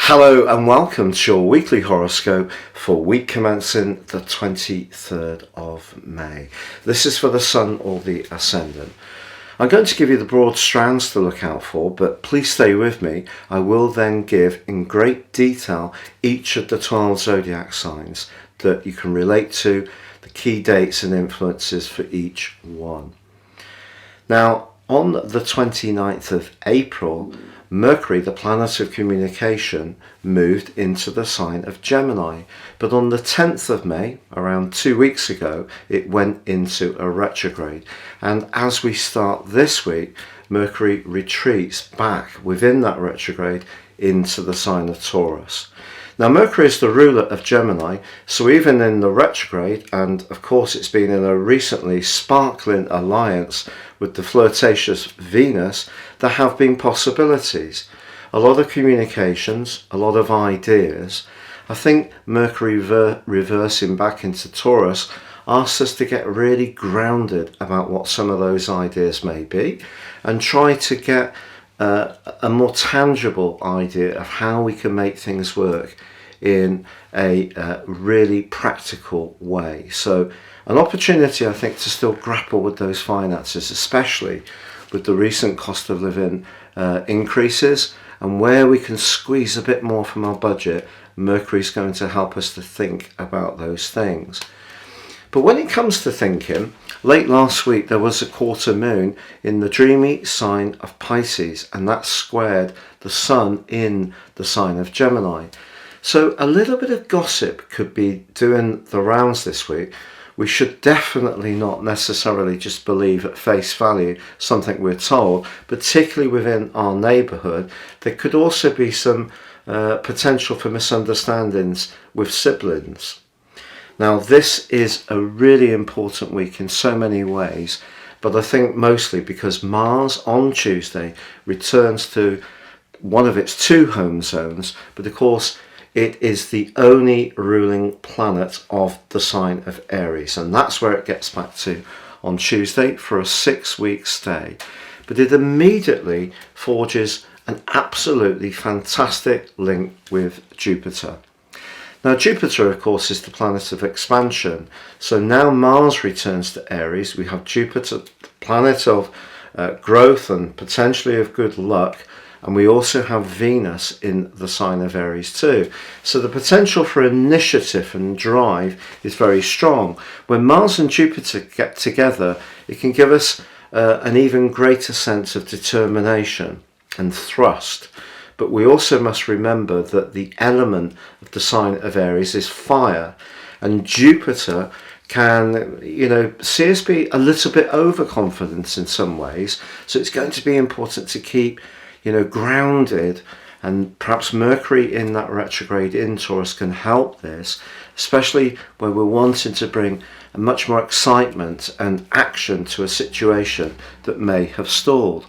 Hello and welcome to your weekly horoscope for week commencing the 23rd of May. This is for the Sun or the Ascendant. I'm going to give you the broad strands to look out for, but please stay with me. I will then give in great detail each of the 12 zodiac signs that you can relate to, the key dates and influences for each one. Now, on the 29th of April, Mercury, the planet of communication, moved into the sign of Gemini. But on the 10th of May, around 2 weeks ago, it went into a retrograde. And as we start this week, Mercury retreats back within that retrograde into the sign of Taurus. Now, Mercury is the ruler of Gemini, so even in the retrograde, and of course it's been in a recently sparkling alliance with the flirtatious Venus, there have been possibilities. A lot of communications, a lot of ideas. I think Mercury reversing back into Taurus asks us to get really grounded about what some of those ideas may be and try to get a more tangible idea of how we can make things work in a really practical way. So an opportunity, I think, to still grapple with those finances, especially with the recent cost of living increases, and where we can squeeze a bit more from our budget. Mercury's going to help us to think about those things. But when it comes to thinking, late last week there was a quarter moon in the dreamy sign of Pisces, and that squared the Sun in the sign of Gemini. So a little bit of gossip could be doing the rounds this week. We should definitely not necessarily just believe at face value something we're told, particularly within our neighbourhood. There could also be some potential for misunderstandings with siblings. Now, this is a really important week in so many ways, but I think mostly because Mars on Tuesday returns to one of its two home zones, but of course it is the only ruling planet of the sign of Aries, and that's where it gets back to on Tuesday for a 6-week stay. But it immediately forges an absolutely fantastic link with Jupiter. Now, Jupiter, of course, is the planet of expansion. So now Mars returns to Aries. We have Jupiter, the planet of growth and potentially of good luck. And we also have Venus in the sign of Aries too. So the potential for initiative and drive is very strong. When Mars and Jupiter get together, it can give us an even greater sense of determination and thrust. But we also must remember that the element of the sign of Aries is fire, and Jupiter can, see us be a little bit overconfident in some ways. So it's going to be important to keep, grounded, and perhaps Mercury in that retrograde in Taurus can help this, especially when we're wanting to bring a much more excitement and action to a situation that may have stalled.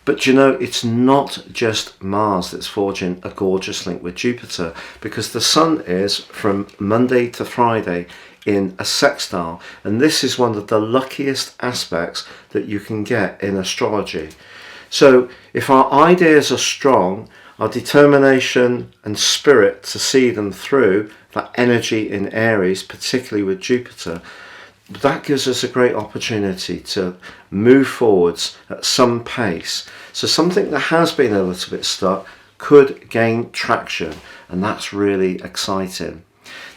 But it's not just Mars that's forging a gorgeous link with Jupiter, because the Sun is, from Monday to Friday, in a sextile, and this is one of the luckiest aspects that you can get in astrology. So if our ideas are strong, our determination and spirit to see them through, that energy in Aries, particularly with Jupiter, that gives us a great opportunity to move forwards at some pace. So something that has been a little bit stuck could gain traction, and that's really exciting.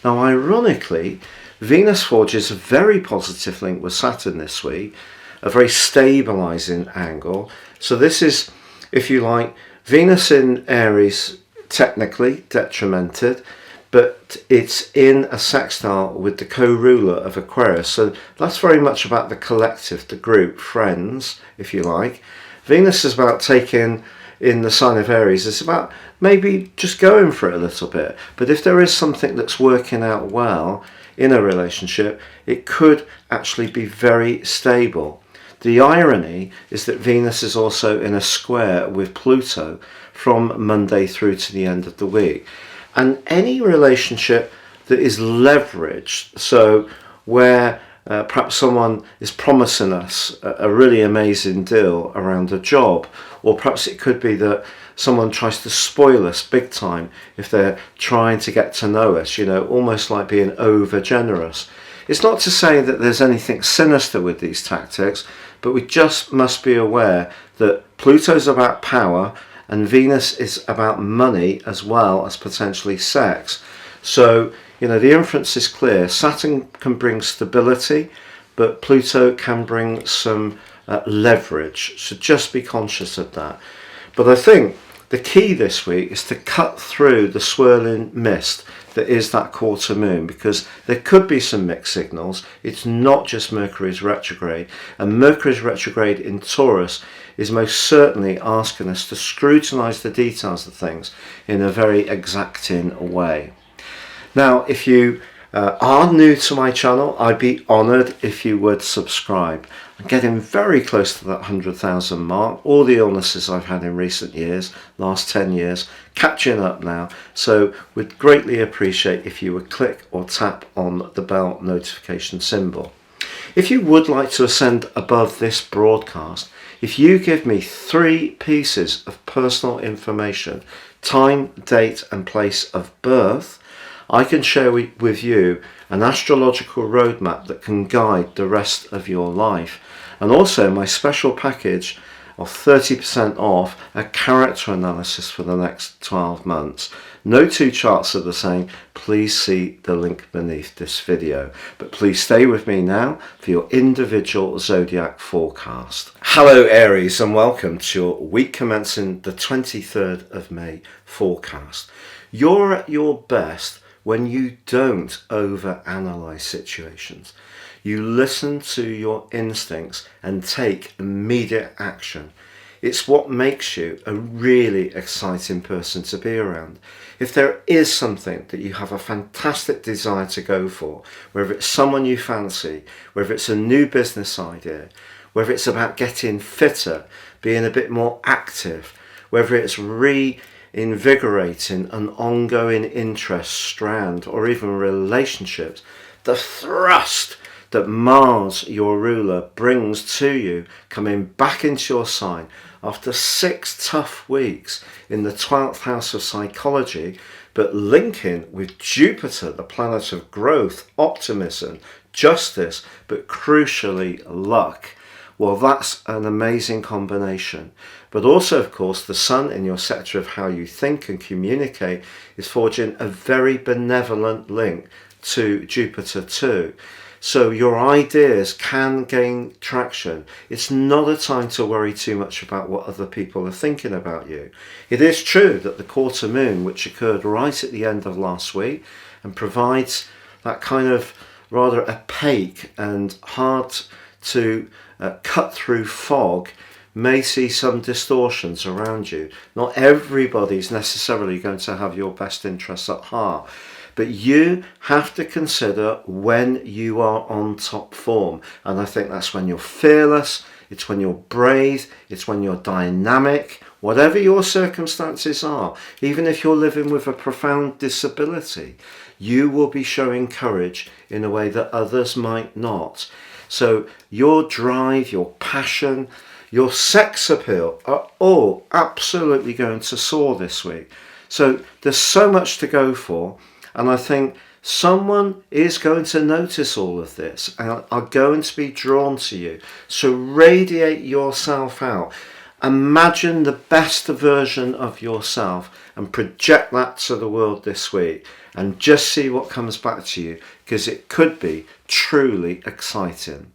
Now, ironically, Venus forges a very positive link with Saturn this week, a very stabilizing angle. So this is, if you like, Venus in Aries, technically detrimented, but it's in a sextile with the co-ruler of Aquarius. So that's very much about the collective, the group, friends, if you like. Venus is about taking in the sign of Aries. It's about maybe just going for it a little bit. But if there is something that's working out well in a relationship, it could actually be very stable. The irony is that Venus is also in a square with Pluto from Monday through to the end of the week. And any relationship that is leveraged, so where Perhaps someone is promising us a really amazing deal around a job, or perhaps it could be that someone tries to spoil us big time if they're trying to get to know us, almost like being over generous. It's not to say that there's anything sinister with these tactics, but we just must be aware that Pluto's about power and Venus is about money as well as potentially sex. So, the inference is clear. Saturn can bring stability, but Pluto can bring some leverage. So just be conscious of that. But I think the key this week is to cut through the swirling mist that is that quarter moon, because there could be some mixed signals. It's not just Mercury's retrograde, and Mercury's retrograde in Taurus is most certainly asking us to scrutinize the details of things in a very exacting way. Now, if you are new to my channel, I'd be honoured if you would subscribe. I'm getting very close to that 100,000 mark. All the illnesses I've had in recent years, last 10 years, catching up now. So we'd greatly appreciate if you would click or tap on the bell notification symbol. If you would like to ascend above this broadcast, if you give me 3 pieces of personal information, time, date and place of birth, I can share with you an astrological roadmap that can guide the rest of your life, and also my special package of 30% off a character analysis for the next 12 months. No 2 charts are the same. Please see the link beneath this video. But please stay with me now for your individual zodiac forecast. Hello Aries, and welcome to your week commencing the 23rd of May forecast. You're at your best when you don't overanalyze situations. You listen to your instincts and take immediate action. It's what makes you a really exciting person to be around. If there is something that you have a fantastic desire to go for, whether it's someone you fancy, whether it's a new business idea, whether it's about getting fitter, being a bit more active, whether it's invigorating an ongoing interest strand or even relationships, the thrust that Mars, your ruler, brings to you coming back into your sign after 6 tough weeks in the 12th house of psychology, but linking with Jupiter, the planet of growth, optimism, justice, but crucially luck. Well, that's an amazing combination. But also, of course, the Sun in your sector of how you think and communicate is forging a very benevolent link to Jupiter too. So your ideas can gain traction. It's not a time to worry too much about what other people are thinking about you. It is true that the quarter moon, which occurred right at the end of last week and provides that kind of rather opaque and hard to cut through fog, may see some distortions around you. Not everybody's necessarily going to have your best interests at heart, but you have to consider when you are on top form. And I think that's when you're fearless, it's when you're brave, it's when you're dynamic, whatever your circumstances are. Even if you're living with a profound disability, you will be showing courage in a way that others might not. So your drive, your passion, your sex appeal are all absolutely going to soar this week. So there's so much to go for, and I think someone is going to notice all of this and are going to be drawn to you. So radiate yourself out. Imagine the best version of yourself and project that to the world this week, and just see what comes back to you, because it could be truly exciting.